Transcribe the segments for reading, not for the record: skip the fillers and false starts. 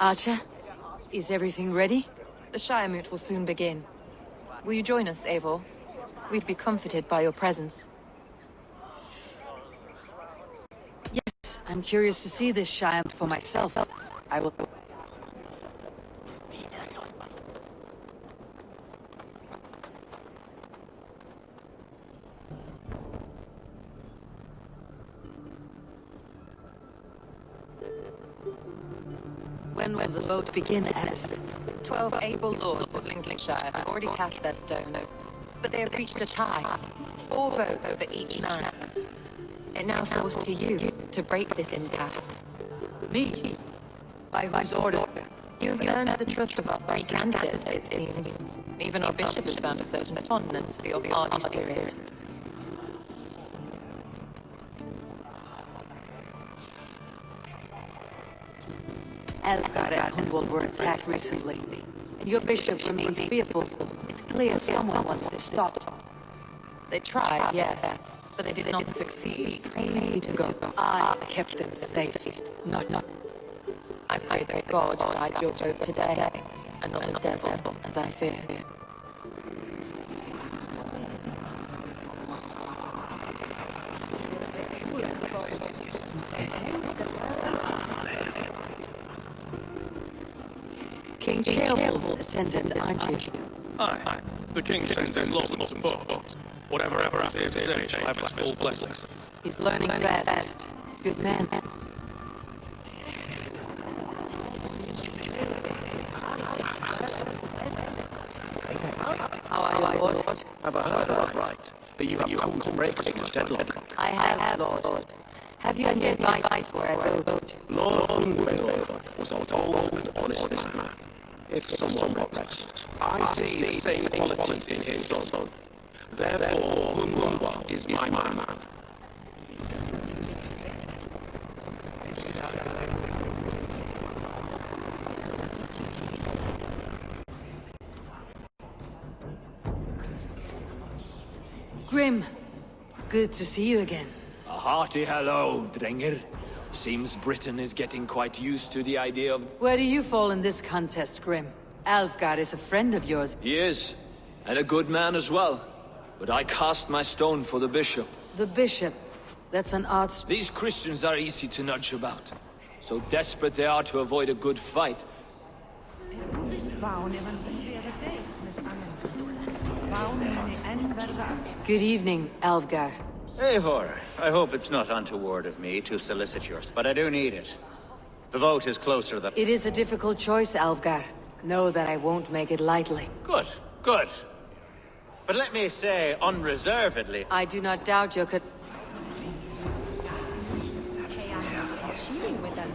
Archer, is everything ready? The Shire Moot will soon begin. Will you join us, Eivor? We'd be comforted by your presence. Yes, I'm curious to see this Shire for myself. I will... When will the vote begin, Alice? 12 able lords of Lincolnshire have already cast their stones, but they have reached a tie. 4 votes for each man. It now falls to you to break this impasse. Me? By whose order? You've earned the trust of our 3 candidates, it seems. Even our bishop has found a certain fondness for your party spirit. Eivor and Hunwald were attacked recently, and your bishop remains fearful. It's clear someone wants this stopped. They tried, yes, but they did not succeed. Pray to God. I kept them safe. Not. I pray that God guide your vote today, and not the devil, as I fear. King Shelville's ascendant, aren't you? Aye. The king sends his laws and vote. Whatever happens here today shall have his full blessings. He's learning fast. Good man. How are you, Lord? Have I heard aright that you have come to break his deadlock? I have, Lord. Have you any advice where I go? Lord Unwell was a tall and honest man. If someone got rest, I see the same qualities in his son. Therefore, Unwell is my man. Grim, good to see you again. A hearty hello, Drenger. Seems Britain is getting quite used to the idea of... Where do you fall in this contest, Grim? Alfgard is a friend of yours. He is, and a good man as well. But I cast my stone for the bishop. The bishop? That's an odd... These Christians are easy to nudge about. So desperate they are to avoid a good fight. Good evening, Alfgar. Eivor, I hope it's not untoward of me to solicit yours, but I do need it. The vote is closer than... It is a difficult choice, Alfgar. Know that I won't make it lightly. Good. But let me say unreservedly... I do not doubt your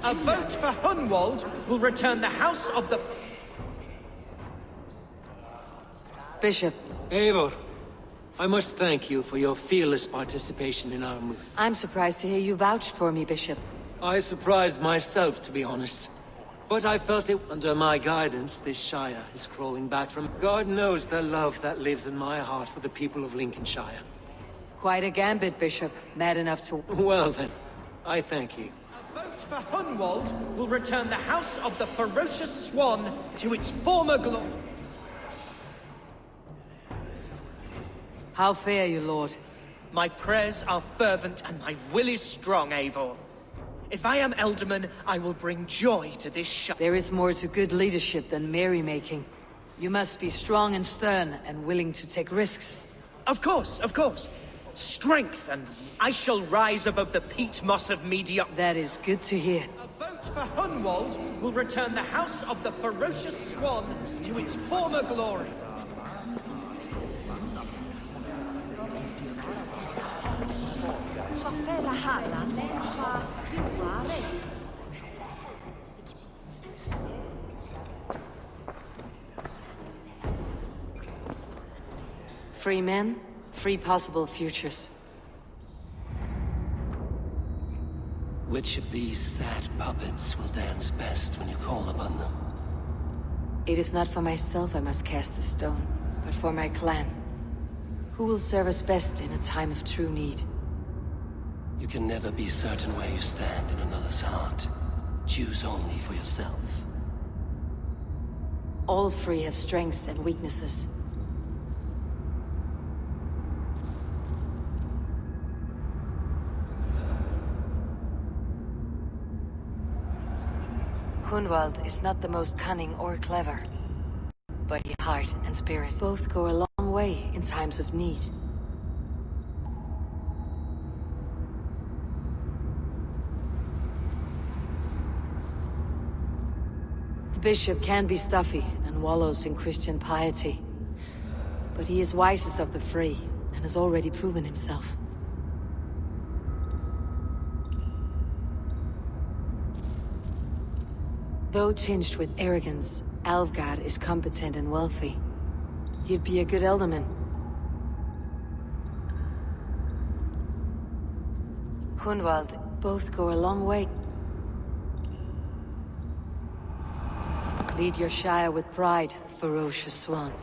A vote for Hunwald will return the House of the... Bishop. Eivor, I must thank you for your fearless participation in our move. I'm surprised to hear you vouched for me, Bishop. I surprised myself, to be honest. But I felt it under my guidance, this Shire is crawling back from... God knows the love that lives in my heart for the people of Lincolnshire. Quite a gambit, Bishop. Mad enough to... Well then, I thank you. A vote for Hunwald will return the House of the Ferocious Swan to its former glory. How fare you, Lord? My prayers are fervent and my will is strong, Eivor. If I am Elderman, I will bring joy to this shire. There is more to good leadership than merrymaking. You must be strong and stern and willing to take risks. Of course. Strength, and I shall rise above the peat moss of mediocrity. That is good to hear. A vote for Hunwald will return the House of the Ferocious Swan to its former glory. Free men, free possible futures. Which of these sad puppets will dance best when you call upon them? It is not for myself I must cast the stone, but for my clan. Who will serve us best in a time of true need? You can never be certain where you stand in another's heart. Choose only for yourself. All three have strengths and weaknesses. Hunwald is not the most cunning or clever, but his heart and spirit both go a long way in times of need. The bishop can be stuffy and wallows in Christian piety, but he is wisest of the three and has already proven himself. Though tinged with arrogance, Alvgard is competent and wealthy. He'd be a good alderman. Hunwald both go a long way. Lead your Shire with pride, ferocious swan.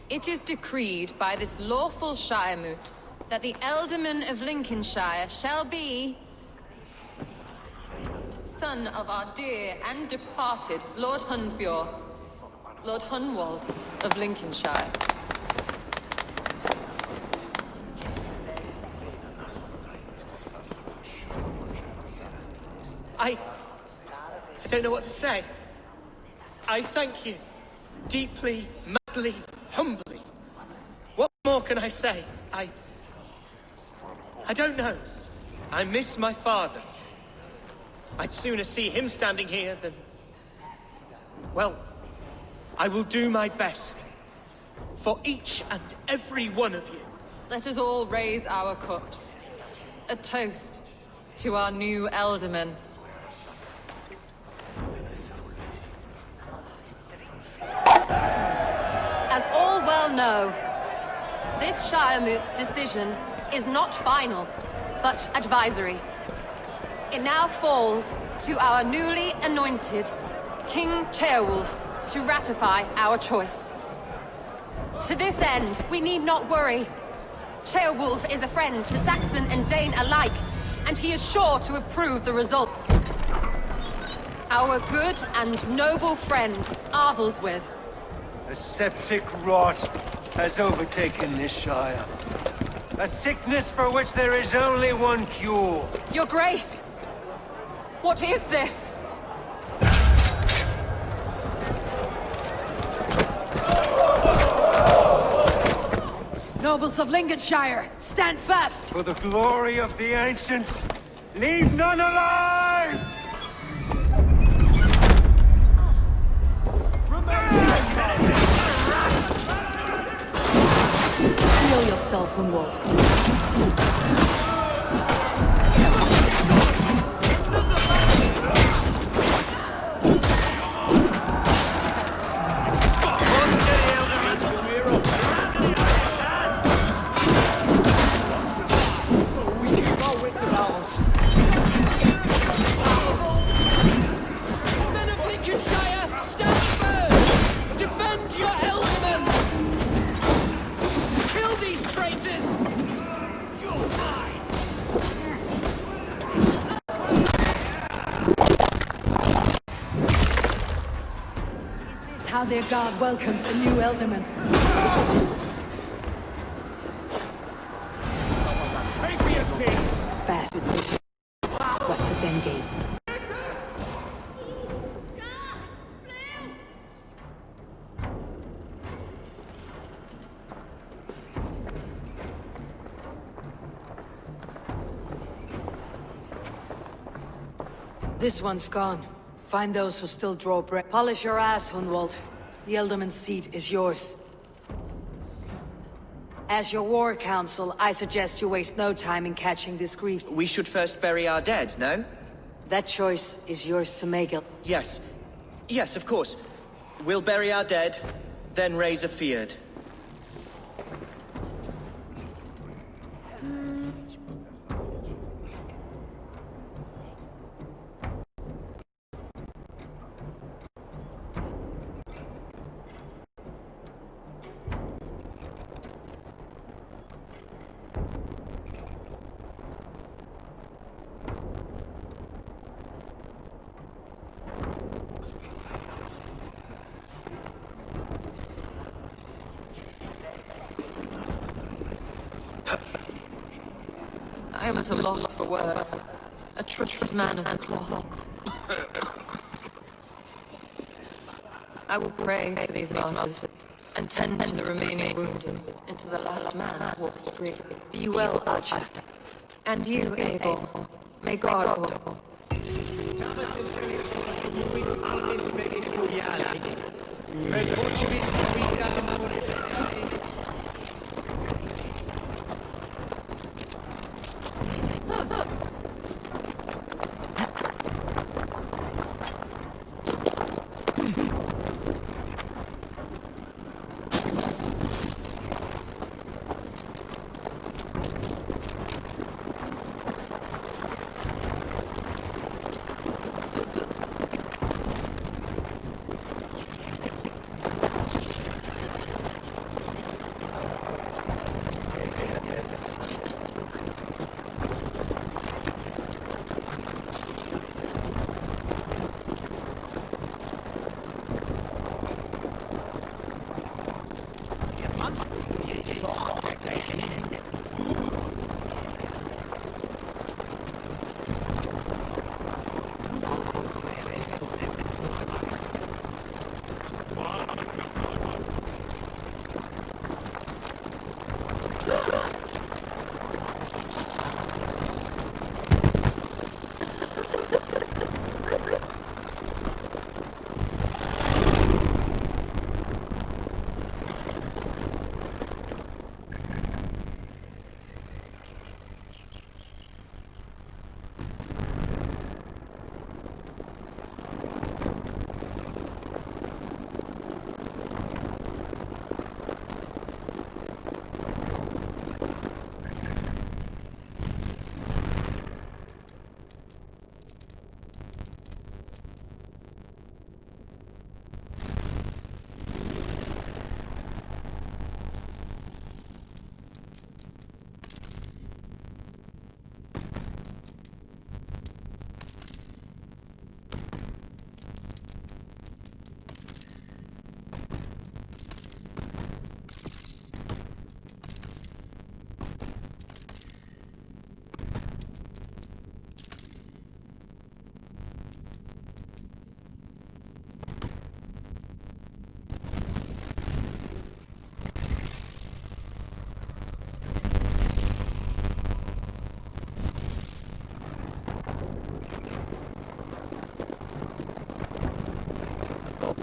It is decreed by this lawful Shiremoot that the Alderman of Lincolnshire shall be... son of our dear and departed Lord Hundbjorn, Lord Hunwald of Lincolnshire. I don't know what to say. I thank you. Deeply, madly, humbly. What more can I say? I don't know. I miss my father. I'd sooner see him standing here than... Well, I will do my best. For each and every one of you. Let us all raise our cups. A toast to our new Alderman. As all well know, this Shiremoot's decision is not final, but advisory. It now falls to our newly anointed King Ceolwulf to ratify our choice. To this end, we need not worry. Ceolwulf is a friend to Saxon and Dane alike, and he is sure to approve the results. Our good and noble friend, Arthelswith. A septic rot has overtaken this Shire. A sickness for which there is only one cure. Your Grace! What is this? Nobles of Lincolnshire, stand fast! For the glory of the ancients, leave none alive! Heal yourself, Hunwald. How their god welcomes a new alderman. Pay for your sins! Bastard bishop. What's his endgame? This one's gone. Find those who still draw breath. Polish your ass, Hunwald. The Alderman's seat is yours. As your war council, I suggest you waste no time in catching this grief. We should first bury our dead, no? That choice is yours to make. Yes. Yes, of course. We'll bury our dead, then raise a feared. I am at a loss for words. A trusted man of the cloth. I will pray for these martyrs and tend to the remaining wounded until the last man walks free. Be well, Archer. And you, Eivor. May God...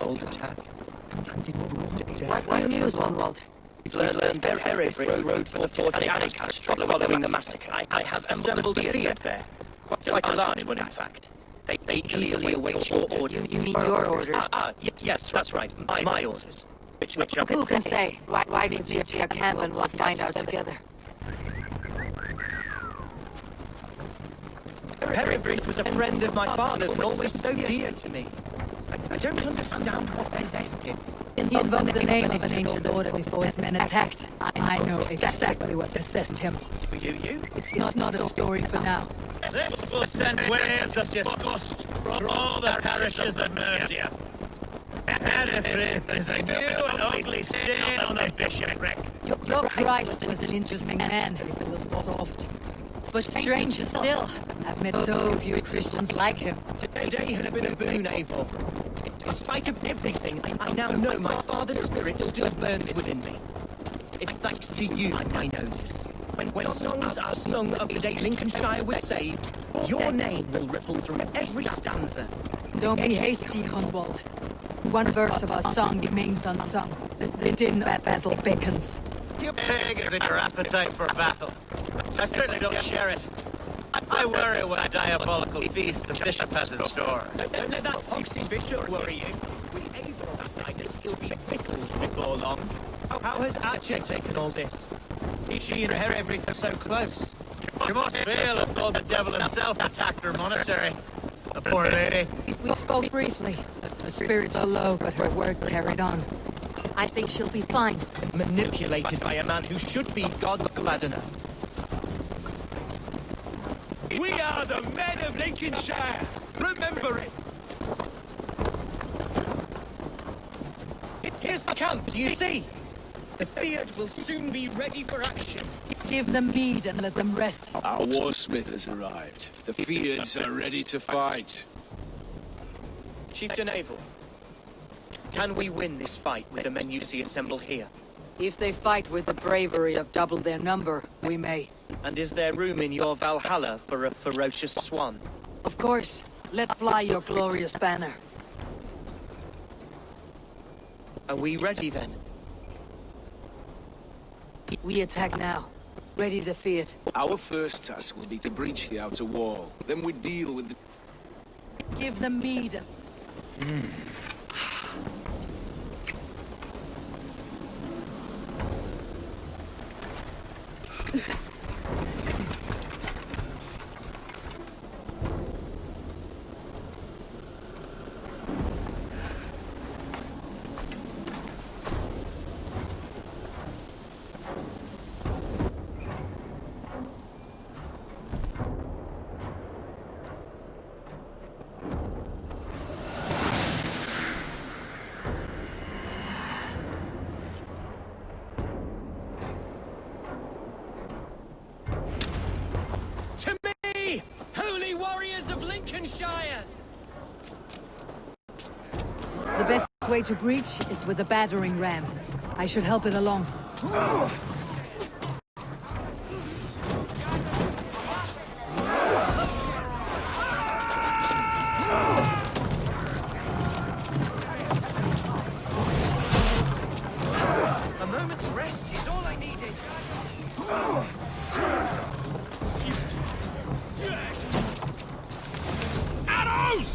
Old attack. What news, Onwald? We've learned their Eivor rode for the fort at Anikast following the massacre. I have assembled a field there. Quite a large one, in fact. They eagerly await your order. You mean your orders? Yes, that's right. My orders. Which are... Who can say? Why did you to your camp and we'll find out together? Eivor was a friend of my father's and always so dear to me. I don't understand what possessed him. He invoked the name of an ancient order before his men attacked. I know exactly what possessed him. Do you? It's not a story for now. This will send waves of disgust through all the parishes of Mercia. Hereford is a new and ugly stain on the bishopric. Your Christ was an interesting man, if a little soft. But stranger still, I've met so few Christians like him. Today has been a boon, Eivor. In spite of everything, I now know my father's spirit still burns within me. It's thanks to you I know this. When songs are sung of the day Lincolnshire was saved, your name will ripple through every stanza. Don't be hasty, Hunwald. One verse of our song remains unsung. The din of battle beckons. You pagans in your appetite for battle. I certainly don't share it. I worry what a diabolical feast the bishop has in store. Don't let that foxy bishop worry you. With Eivor beside us, he'll be victuals. before long. How has Atcha taken all this? Is she and her everything so close? You must feel as though the devil himself attacked her monastery. The poor lady. We spoke briefly. Her spirits are low, but her word carried on. I think she'll be fine. Manipulated by a man who should be God's gladdener. We are the men of Lincolnshire! Remember it! Here's the camp, do you see? The Fiat will soon be ready for action. Give them mead and let them rest. Our warsmith has arrived. The Fiats are ready to fight. Chieftain Eivor, can we win this fight with the men you see assembled here? If they fight with the bravery of double their number, we may. And is there room in your Valhalla for a ferocious swan? Of course. Let fly your glorious banner. Are we ready then? We attack now. Ready the Fiat. Our first task will be to breach the outer wall. Then we deal with the... Give them mead and... To me, holy warriors of Lincolnshire! The best way to breach is with a battering ram. I should help it along. A moment's rest is all I needed. Arrows!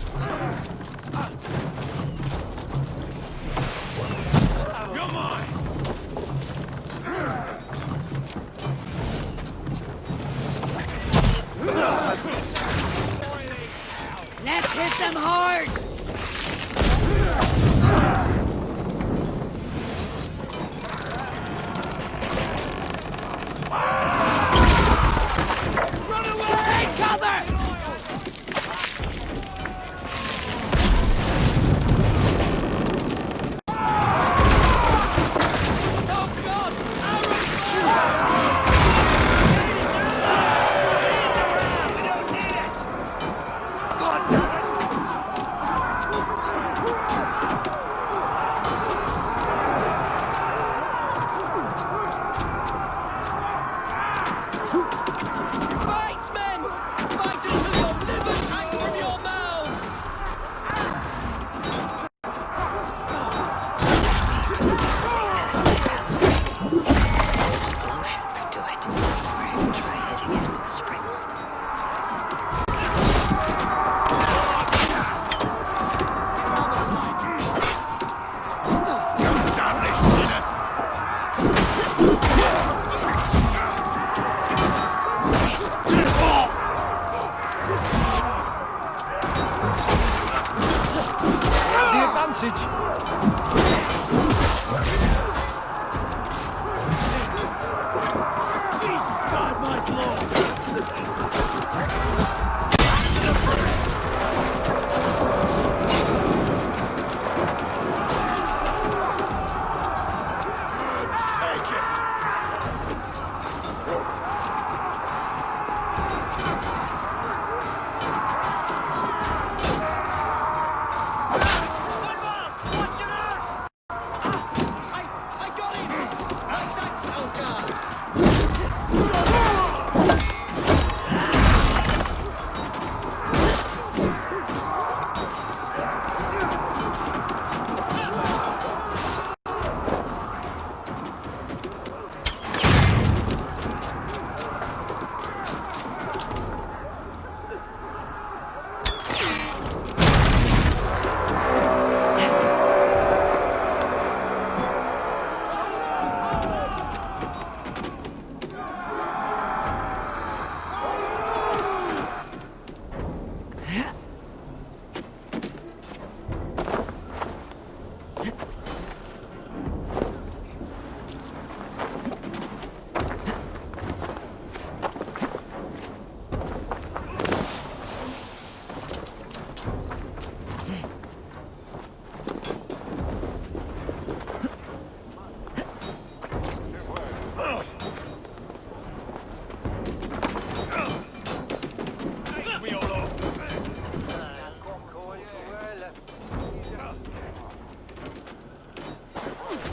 You're mine! Let's hit them hard! Run away! Take cover! Fight, men! Fight until your livers hang from your mouths! Explosion could do it. Or I could try it again with the springbolt. Jesus God, my blood! Take it!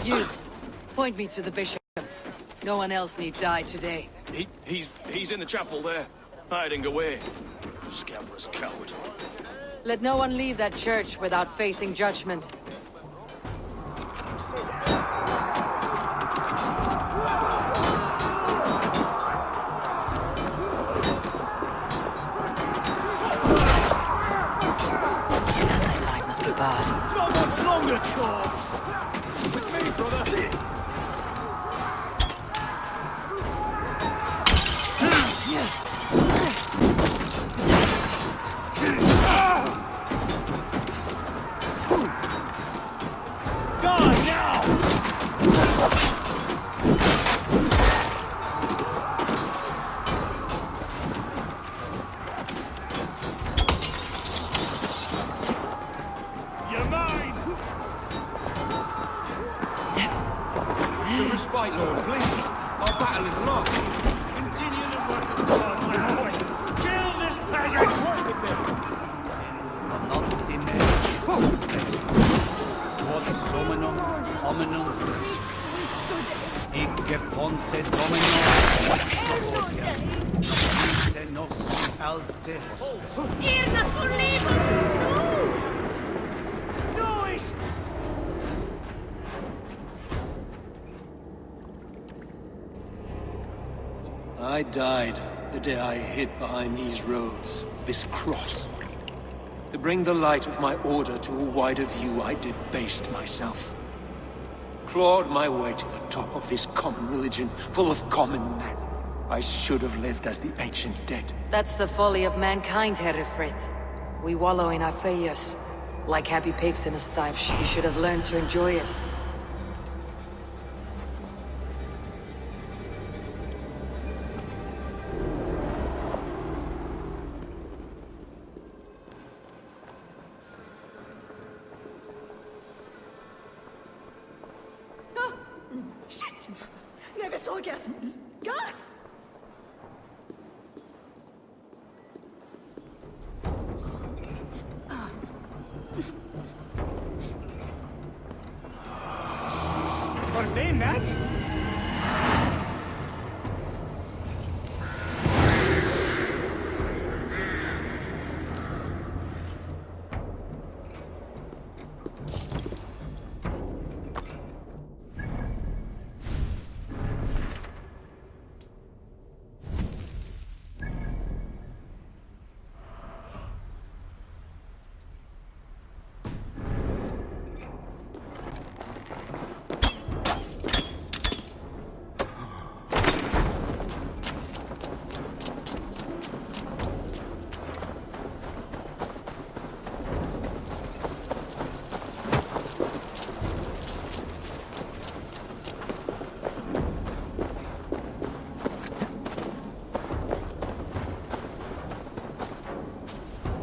You, point me to the bishop. No one else need die today. He's in the chapel there, hiding away. Scabrous coward. Let no one leave that church without facing judgment. The other side must be barred. Not much longer, corpse! With me, brother! Die now! You're mine! The respite, Lord, please. Our battle is lost. Continue the work of God, my boy! Kill this pagan! Work with me! Quod summum hominum Icke ponte domino Te nos alte I died the day I hid behind these robes, this cross. To bring the light of my order to a wider view, I debased myself. Clawed my way to the top of this common religion, full of common men. I should have lived as the ancient dead. That's the folly of mankind, Herefrith. We wallow in our failures. Like happy pigs in a sty. You should have learned to enjoy it.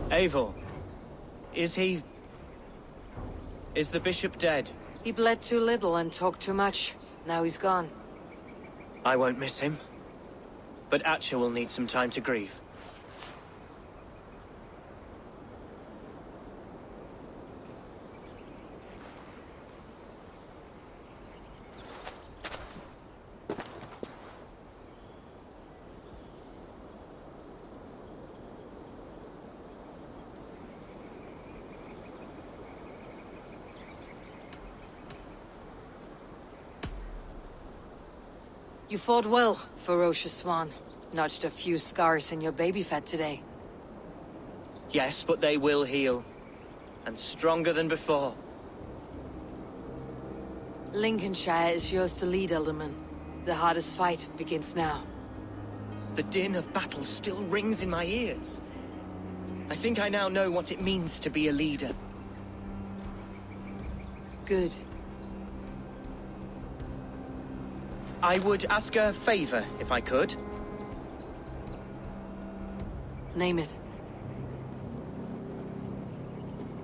Eivor, is the bishop dead? He bled too little and talked too much. Now he's gone. I won't miss him. But Atcha will need some time to grieve. You fought well, ferocious swan. Notched a few scars in your baby fat today. Yes, but they will heal. And stronger than before. Lincolnshire is yours to lead, Elderman. The hardest fight begins now. The din of battle still rings in my ears. I think I now know what it means to be a leader. Good. I would ask a favor, if I could. Name it.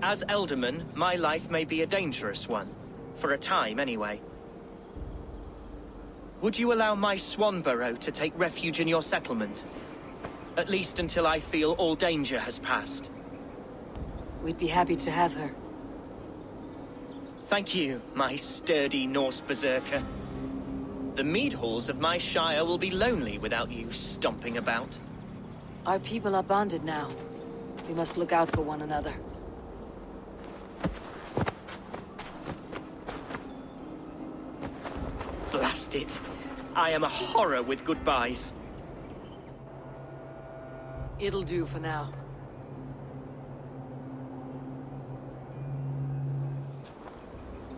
As Elderman, my life may be a dangerous one. For a time, anyway. Would you allow my Swanborough to take refuge in your settlement? At least until I feel all danger has passed. We'd be happy to have her. Thank you, my sturdy Norse berserker. The mead halls of my shire will be lonely without you stomping about. Our people are bonded now. We must look out for one another. Blast it. I am a horror with goodbyes. It'll do for now.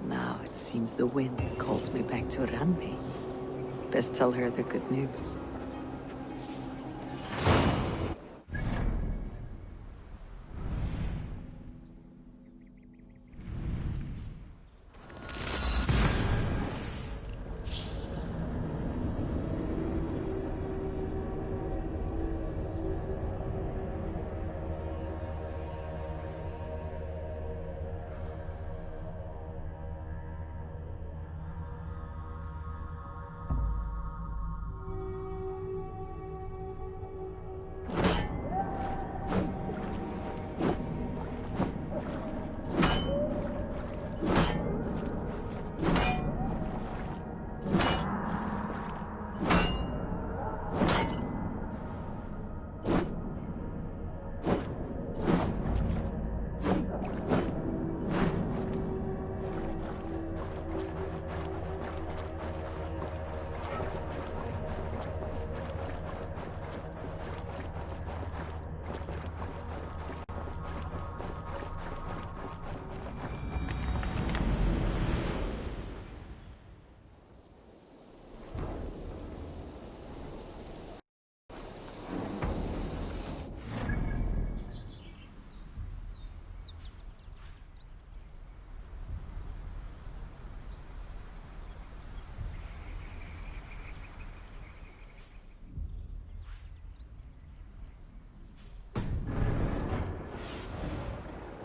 Now it seems the wind calls me back to Randi. Best tell her the good news.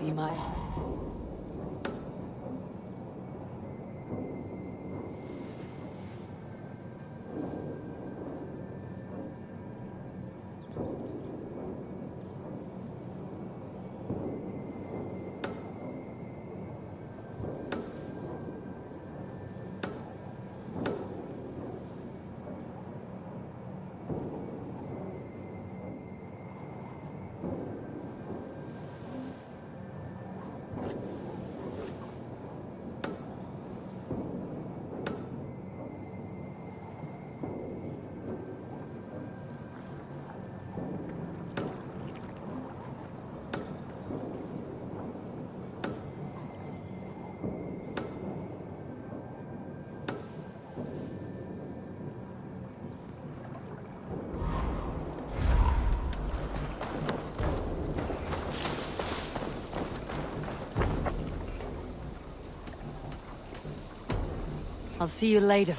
Be mine. I'll see you later.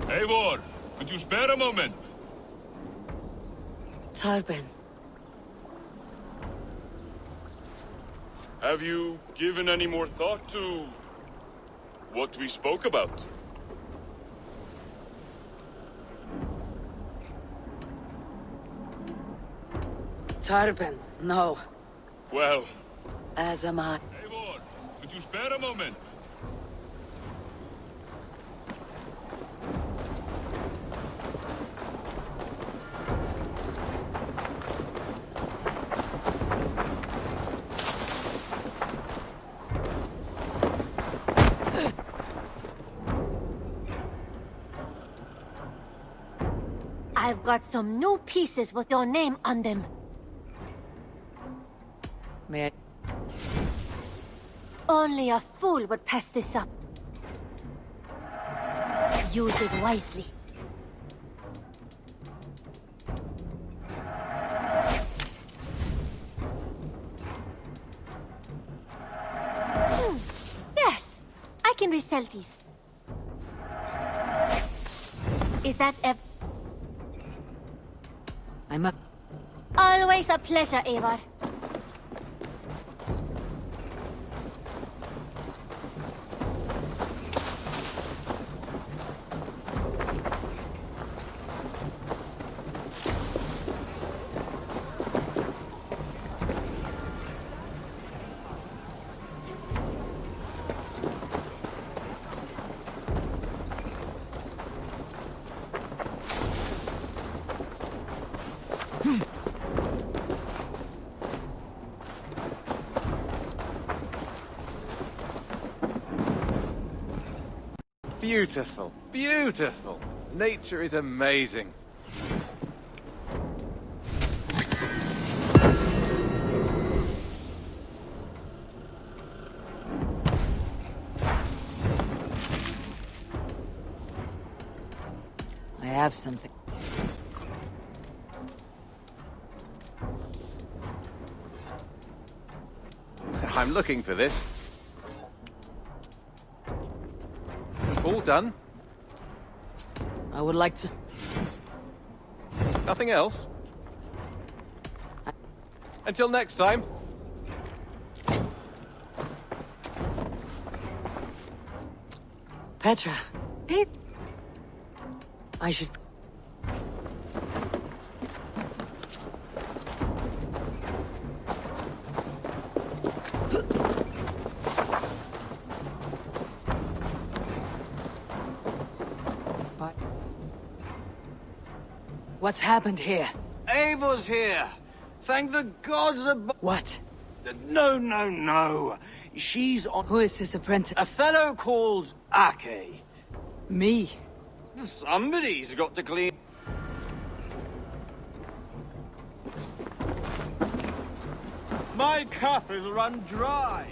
Eivor, could you spare a moment? Tarben. Have you given any more thought to what we spoke about? Tarben, no. Well... As am I. Eivor, could you spare a moment? I've got some new pieces with your name on them. May I? Only a fool would pass this up. Use it wisely. Yes, I can resell these. Is that I'm a... always a pleasure, Eivor. Beautiful, beautiful. Nature is amazing. I have something. I'm looking for this. All done? I would like to... Nothing else? Until next time. Petra. Hey. I should... What's happened here? Eivor's here! Thank the gods above... What? No. She's on... Who is this apprentice? A fellow called Ake. Me? Somebody's got to clean... My cup has run dry.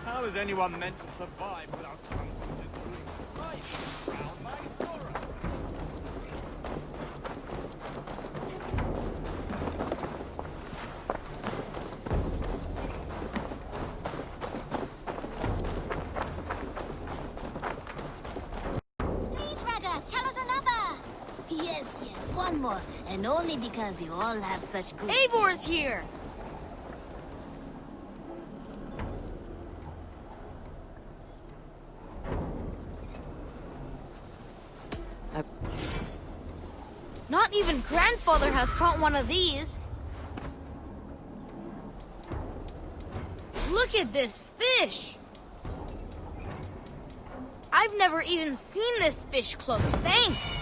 How is anyone meant to survive without something to drink? I drown my sorrow. Please, Rada, tell us another. Yes, one more. And only because you all have such good... Eivor's here. Not even Grandfather has caught one of these. Look at this fish! I've never even seen this fish close. Thanks!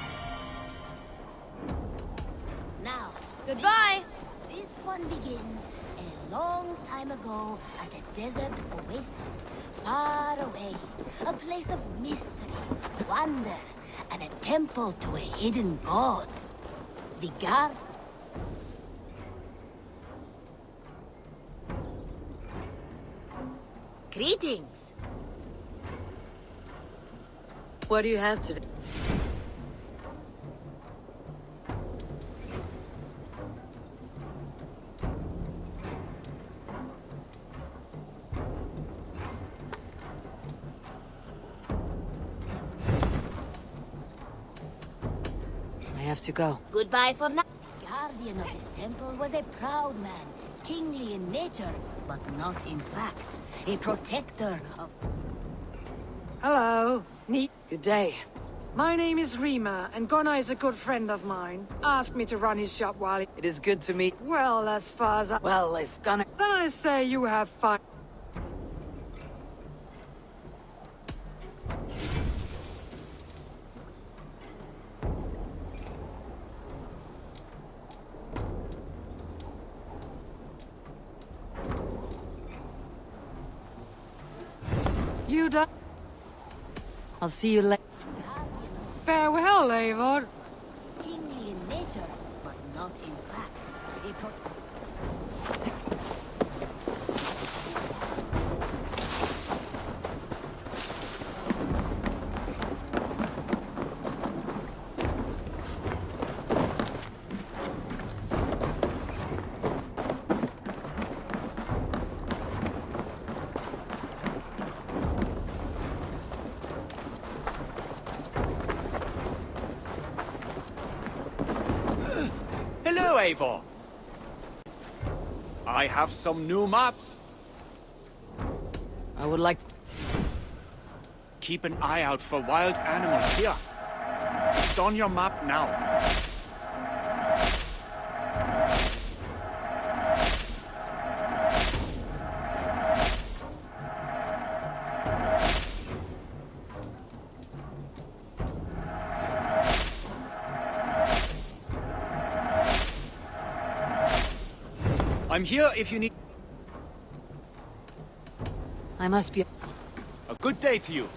Now, Goodbye! this one begins a long time ago at a desert oasis, far away. A place of mystery, wonder, and a temple to a hidden god. The god... Greetings! What do you have today? I have to go. Goodbye for now. The guardian of this temple was a proud man, kingly in nature, but not in fact. A protector of... Hello. Good day. My name is Rima, and Gunnar is a good friend of mine. Asked me to run his shop while he... It is good to meet... Well, as far as I... Well, if Gunnar... Then I say you have fun. You done? I'll see you later. Farewell, Eivor. Kingly in nature, not in fact a Hello, Eivor. I have some new maps. I would like to... Keep an eye out for wild animals here. It's on your map now. I'm here if you need... I must be... A good day to you.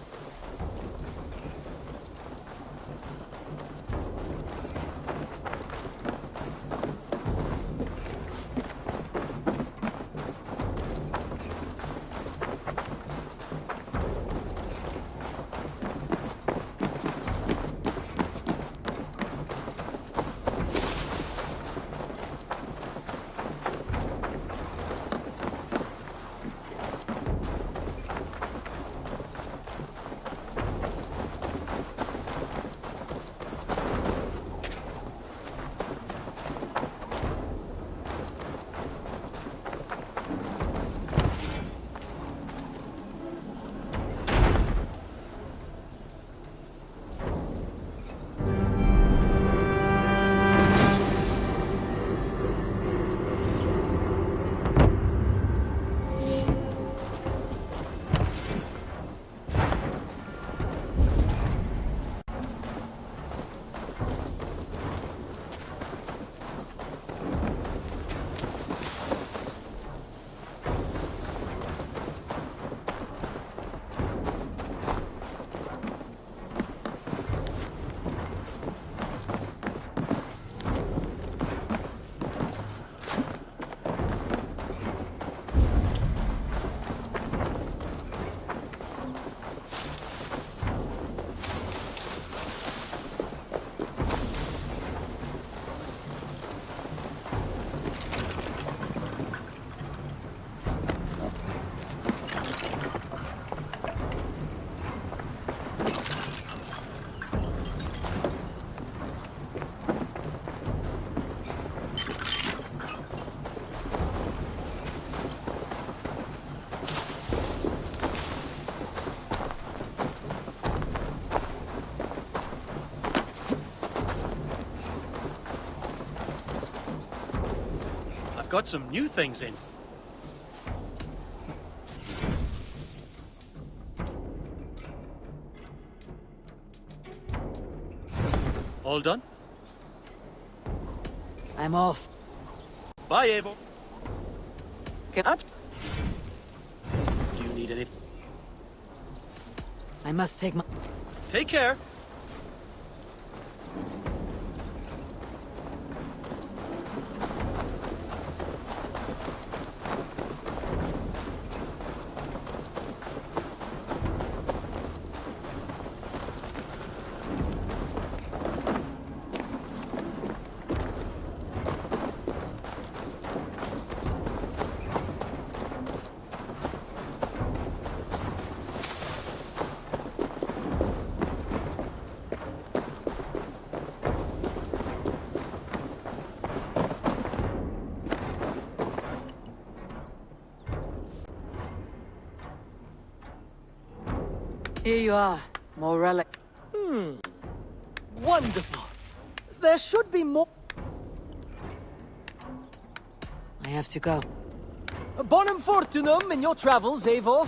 Got some new things in. All done? I'm off. Bye, Eivor. Get up. Do you need anything? I must take my... Take care. Here you are, more relic. Wonderful. There should be more. I have to go. Bonum fortunum in your travels, Eivor.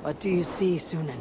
What do you see, Sunan?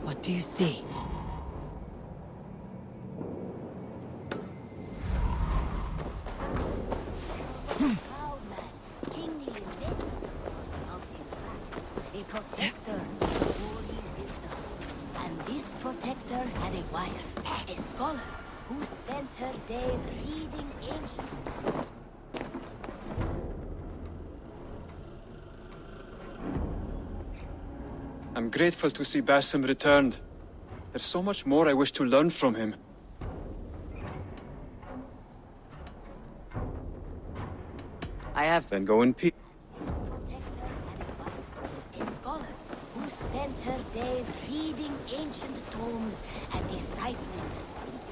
What do you see? A protector, holy wisdom. And this protector had a wife, a scholar, who spent her days reading ancient. I'm grateful to see Basim returned. There's so much more I wish to learn from him. I have Then go in peace. A scholar who spent her days reading ancient tomes and deciphering the secrets.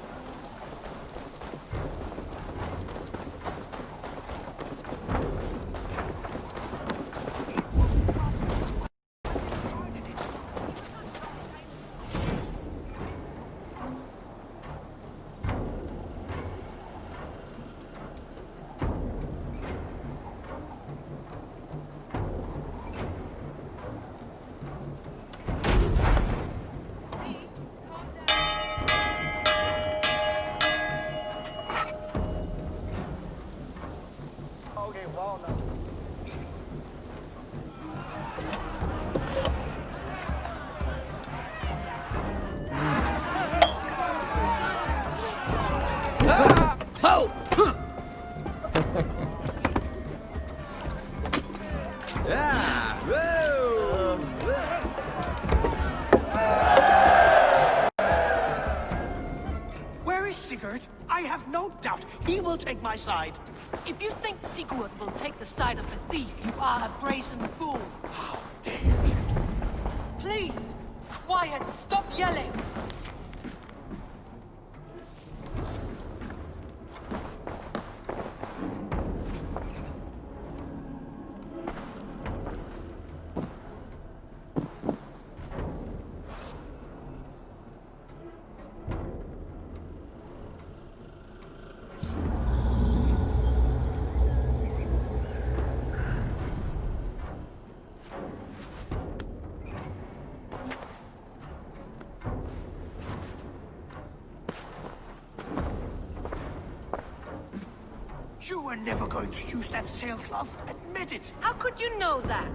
Where is Sigurd? I have no doubt he will take my side. If you think Sigurd will take the side of the thief, you are a brazen fool. How dare you? Please, quiet, stop yelling. You were never going to use that sailcloth. Admit it. How could you know that?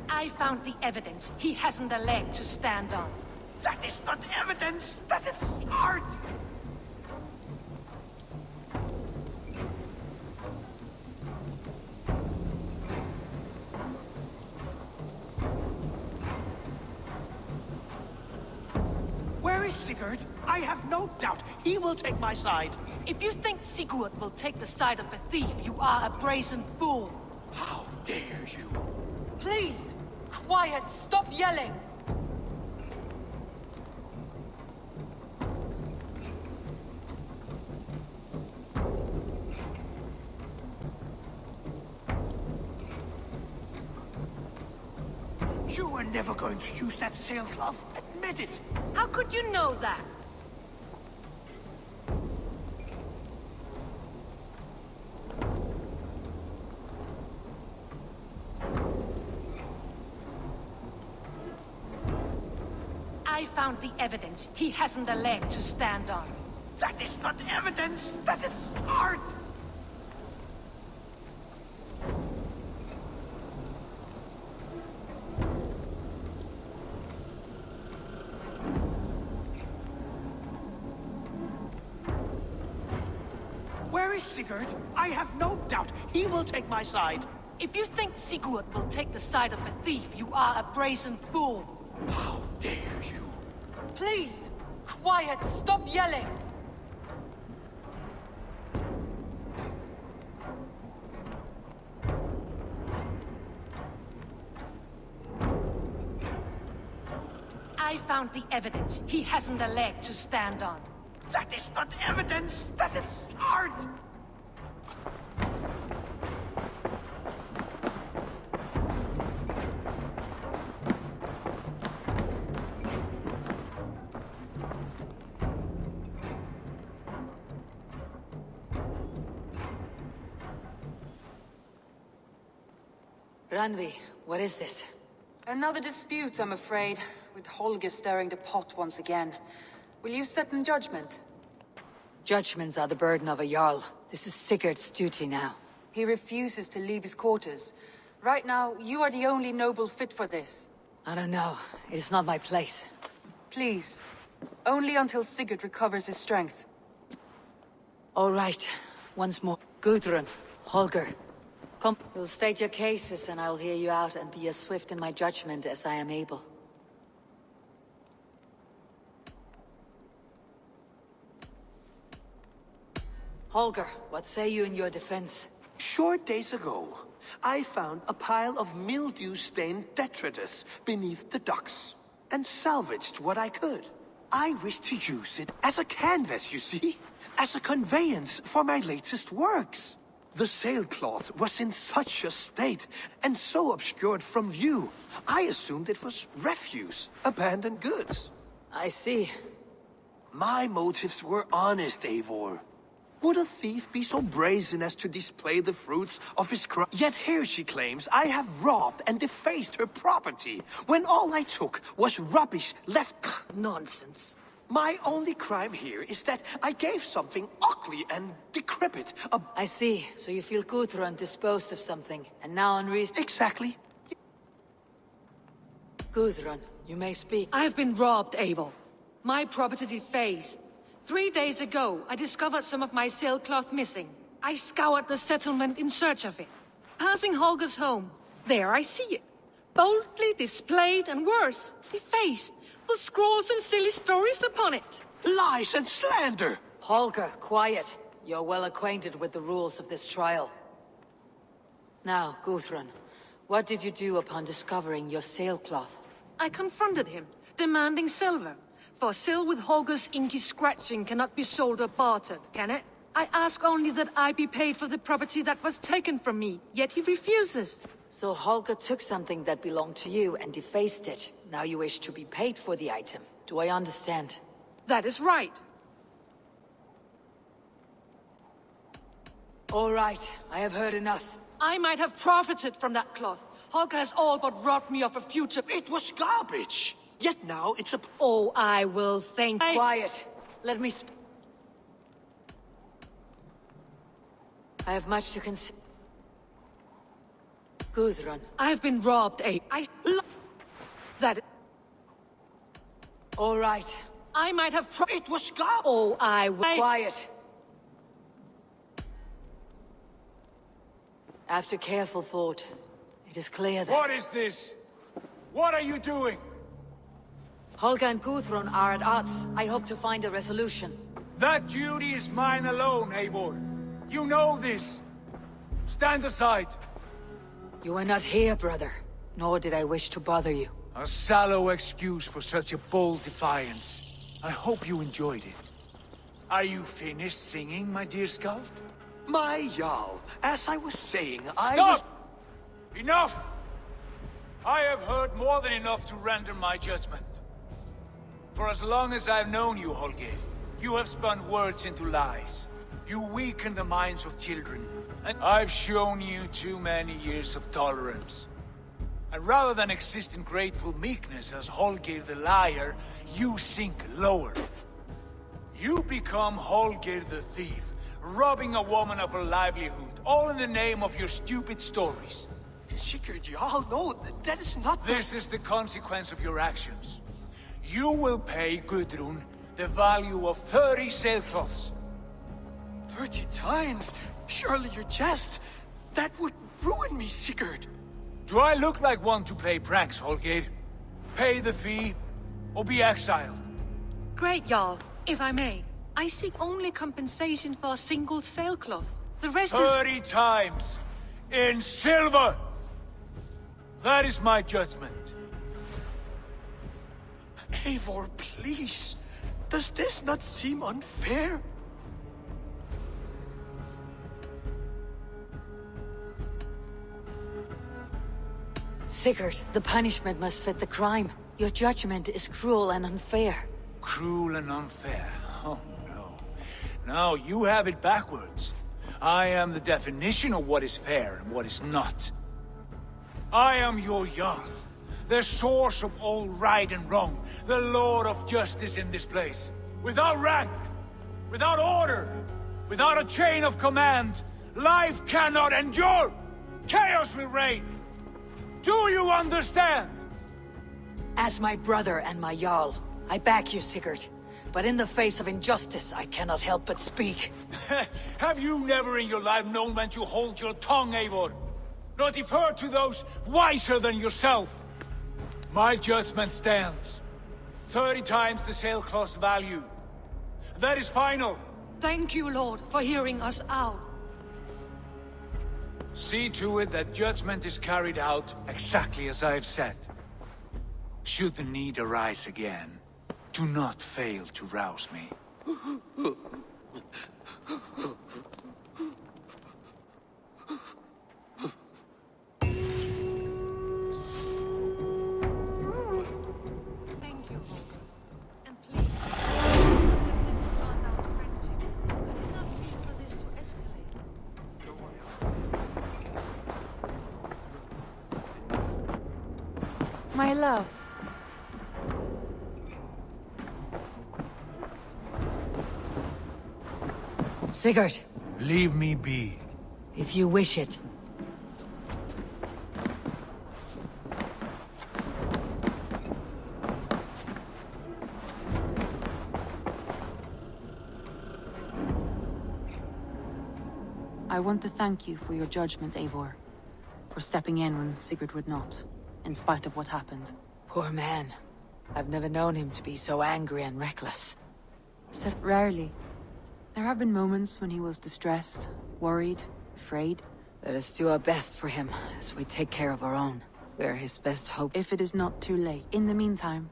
I found the evidence. He hasn't a leg to stand on. That is not evidence. That is art. Where is Sigurd? I have no doubt he will take my side. If you think Sigurd will take the side of the thief, you are a brazen fool. How dare you? Please, quiet, stop yelling. You were never going to use that sailcloth. Admit it. How could you know that? I found the evidence. He hasn't a leg to stand on. That is not evidence. That is art. is Sigurd? I have no doubt he will take my side. If you think Sigurd will take the side of a thief, you are a brazen fool. How dare you? Please, quiet, stop yelling. I found the evidence. He hasn't a leg to stand on. That is not evidence! That is art! Randvi, what is this? Another dispute, I'm afraid, with Holger stirring the pot once again. Will you sit in judgment? Judgments are the burden of a Jarl. This is Sigurd's duty now. He refuses to leave his quarters. Right now, you are the only noble fit for this. I don't know. It is not my place. Please. Only until Sigurd recovers his strength. All right. Once more. Gudrun, Holger. Come. You'll state your cases and I'll hear you out and be as swift in my judgment as I am able. Holger, what say you in your defense? Short days ago, I found a pile of mildew-stained detritus beneath the docks, and salvaged what I could. I wish to use it as a canvas, you see? As a conveyance for my latest works. The sailcloth was in such a state, and so obscured from view, I assumed it was refuse, abandoned goods. I see. My motives were honest, Eivor. Would a thief be so brazen as to display the fruits of his crime? Yet here she claims I have robbed and defaced her property, when all I took was rubbish left... Nonsense. My only crime here is that I gave something ugly and decrepit a... I see. So you feel Gudrun disposed of something, and now on reason... Exactly. Gudrun, you may speak. I have been robbed, Eivor. My property defaced. 3 days ago, I discovered some of my sailcloth missing. I scoured the settlement in search of it. Passing Holger's home, there I see it. Boldly displayed and worse, defaced, with scrolls and silly stories upon it. Lies and slander! Holger, quiet. You're well acquainted with the rules of this trial. Now, Gudrun, what did you do upon discovering your sailcloth? I confronted him, demanding silver. For sil with Holger's inky scratching cannot be sold or bartered, can it? I ask only that I be paid for the property that was taken from me, yet he refuses. So Holger took something that belonged to you and defaced it. Now you wish to be paid for the item. Do I understand? That is right. All right, I have heard enough. I might have profited from that cloth. Holger has all but robbed me of a future. It was garbage! Yet now it's a... Oh, I will thank... Quiet. Let me I have much to consider. Gudrun. I have been robbed, That... All right. I might have It was garbage! Oh, I will... Quiet. After careful thought, it is clear that... What is this? What are you doing? Holger and Gudrun are at odds. I hope to find a resolution. That duty is mine alone, Eivor. You know this. Stand aside. You are not here, brother. Nor did I wish to bother you. A sallow excuse for such a bold defiance. I hope you enjoyed it. Are you finished singing, my dear scout? My Jarl, as I was saying, Stop! Enough! I have heard more than enough to render my judgment. For as long as I've known you, Holger, you have spun words into lies. You weaken the minds of children, and I've shown you too many years of tolerance. And rather than exist in grateful meekness as Holger the liar, you sink lower. You become Holger the thief, robbing a woman of her livelihood, all in the name of your stupid stories. Sigurd, Jarl, no, that is not... This is the consequence of your actions. You will pay Gudrun the value of 30 sailcloths. 30 times? Surely you jest. That would ruin me, Sigurd. Do I look like one to play pranks, Holgate? Pay the fee, or be exiled? Great, Jarl. If I may, I seek only compensation for a single sailcloth. The rest 30 times! In silver! That is my judgment. Eivor, please. Does this not seem unfair? Sigurd, the punishment must fit the crime. Your judgment is cruel and unfair. Cruel and unfair? Oh, no. No, you have it backwards. I am the definition of what is fair and what is not. I am your Jarl, the source of all right and wrong, the Lord of justice in this place. Without rank, without order, without a chain of command, life cannot endure! Chaos will reign! Do you understand? As my brother and my Jarl, I back you, Sigurd. But in the face of injustice, I cannot help but speak. Have you never in your life known when to hold your tongue, Eivor? Nor defer to those wiser than yourself? My judgment stands. 30 times the sailcloth's value. That is final. Thank you, Lord, for hearing us out. See to it that judgment is carried out exactly as I have said. Should the need arise again, do not fail to rouse me. My love. Sigurd. Leave me be. If you wish it. I want to thank you for your judgment, Eivor. For stepping in when Sigurd would not, in spite of what happened. Poor man. I've never known him to be so angry and reckless. Said rarely. There have been moments when he was distressed, worried, afraid. Let us do our best for him, as we take care of our own. We're his best hope. If it is not too late. In the meantime,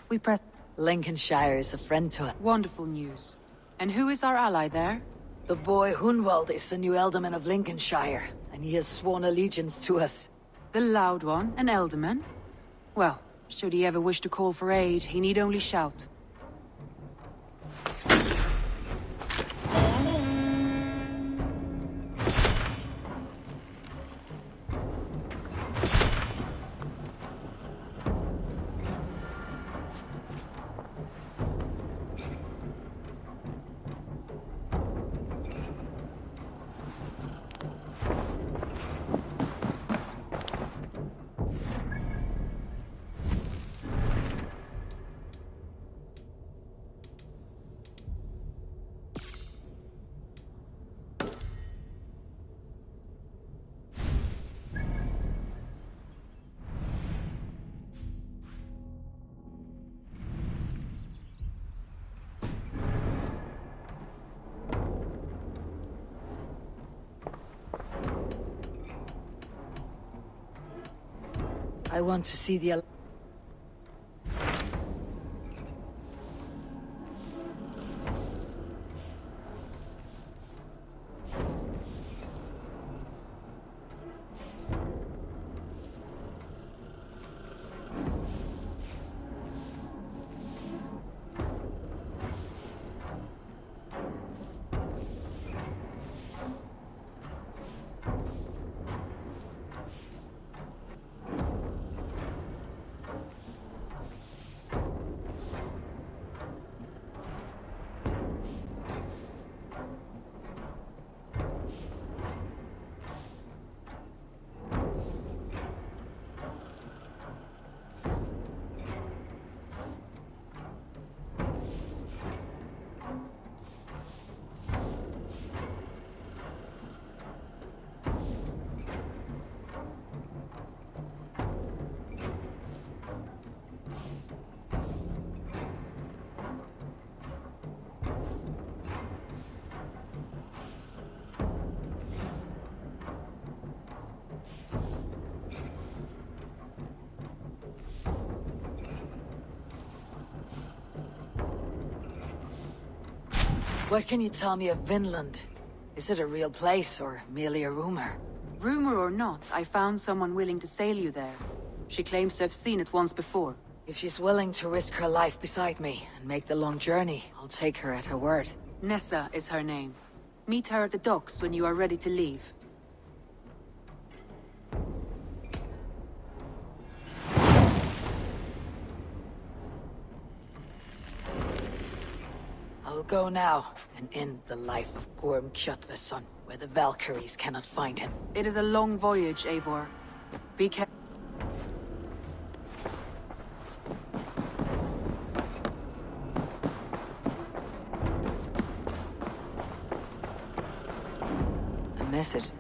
we press... Lincolnshire is a friend to us. Wonderful news. And who is our ally there? The boy Hunwald is the new Alderman of Lincolnshire, and he has sworn allegiance to us. The loud one, an Alderman? Well, should he ever wish to call for aid, he need only shout. I want to see the... What can you tell me of Vinland? Is it a real place, or merely a rumor? Rumor or not, I found someone willing to sail you there. She claims to have seen it once before. If she's willing to risk her life beside me and make the long journey, I'll take her at her word. Nessa is her name. Meet her at the docks when you are ready to leave. I'll go now and end the life of Gorm Kjotveson, where the Valkyries cannot find him. It is a long voyage, Eivor. Be careful. A message.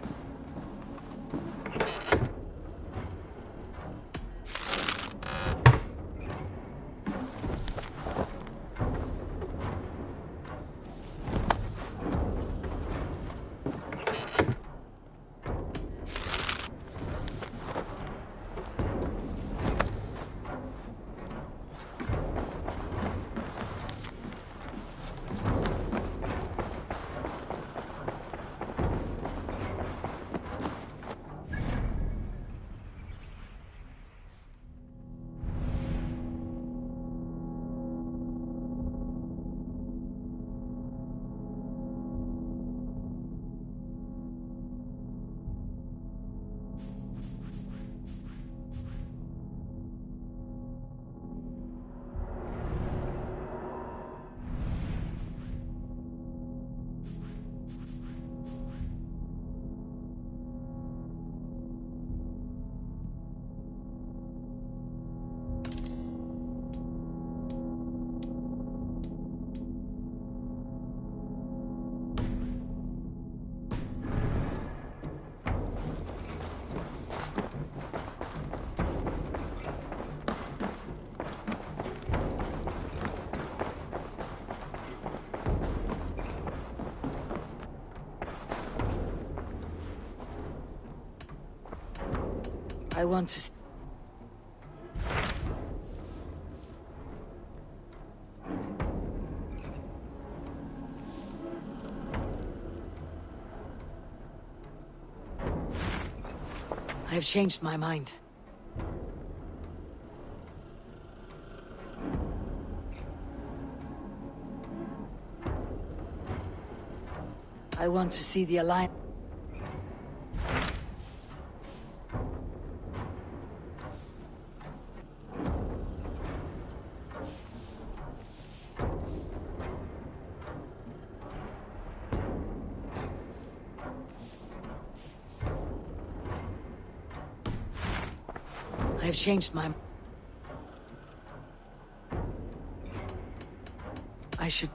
I want to... I have changed my mind. I want to see the Alliance. I have changed my... I should...